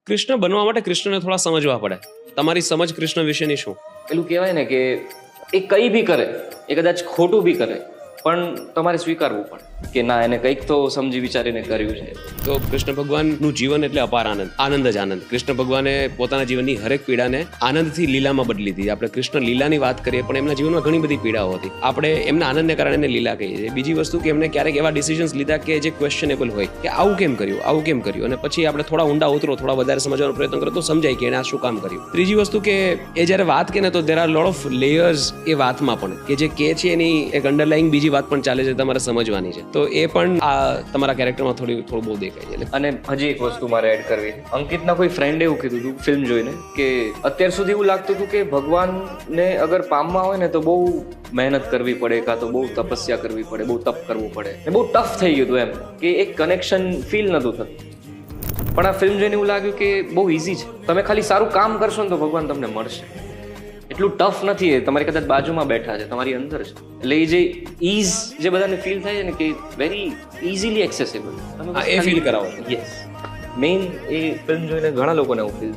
કૃષ્ણ બનવા માટે કૃષ્ણને થોડા સમજવા પડે. તમારી સમજ કૃષ્ણ વિશેની શું? પેલું કહેવાય ને કે એ કંઈ બી કરે, એ કદાચ ખોટું બી કરે, પણ તમારે સ્વીકારવું પડે કે ના, એને કંઈક તો સમજી વિચારીને કર્યું છે. તો કૃષ્ણ ભગવાનનું જીવન એટલે અપાર આનંદ, આનંદ જ આનંદ. કૃષ્ણ ભગવાને પોતાના જીવનની હરેક પીડાને આનંદથી લીલામાં બદલી દીધી. આપણે કૃષ્ણ લીલાની વાત કરીએ, પણ એમના જીવનમાં ઘણી બધી પીડાઓ હતી. આપણે એમના આનંદને કારણે એને લીલા કહીએ છીએ. બીજી વસ્તુ કે એમને ક્યારેક એવા ડિસિઝન્સ લીધા કે જે ક્વેશ્ચનેબલ હોય, કે આવું કેમ કર્યું, આવું કેમ કર્યું, અને પછી આપણે થોડા ઊંડા ઉતરો, થોડા વધારે સમજવાનો પ્રયત્ન કરો તો સમજાય કે એને આ શું કામ કર્યું. ત્રીજી વસ્તુ કે એ જ્યારે વાત કે ને તો there are lot of layers એ વાતમાં પણ, કે જે કે છે એની એક અંડરલાઈંગ બીજી વાત પણ ચાલે છે, તમારે સમજવાની છે. તો એ પણ આ તમારા કેરેક્ટરમાં થોડું બહુ દેખાય છે. અને હજી એક વસ્તુ મારે એડ કરવી છે. અંકિતના કોઈ ફ્રેન્ડે એવું કીધું હતું ફિલ્મ જોઈને કે અત્યાર સુધી એવું લાગતું હતું કે ભગવાનને અગર પામવા હોય ને તો બહુ મહેનત કરવી પડે, કાં તો બહુ તપસ્યા કરવી પડે, બહુ તપ કરવું પડે, એ બહુ ટફ થઈ ગયું હતું એમ, કે એક કનેક્શન ફીલ નહોતું થતું. પણ આ ફિલ્મ જોઈને એવું લાગ્યું કે બહુ ઇઝી છે. તમે ખાલી સારું કામ કરશો ને તો ભગવાન તમને મળશે. એટલું ટફ નથી. એ તમારી કદાચ બાજુમાં બેઠા છે, તમારી અંદર છે. એટલે એ જે ઇઝ જે બધાને ફીલ થાય છે ને કે વેરી ઇઝીલી એક્સેસિબલ, એ ફીલ કરાવો. યસ, મેઇન એ ફિલ્મ જોઈને ઘણા લોકોને એવું ફીલ થાય.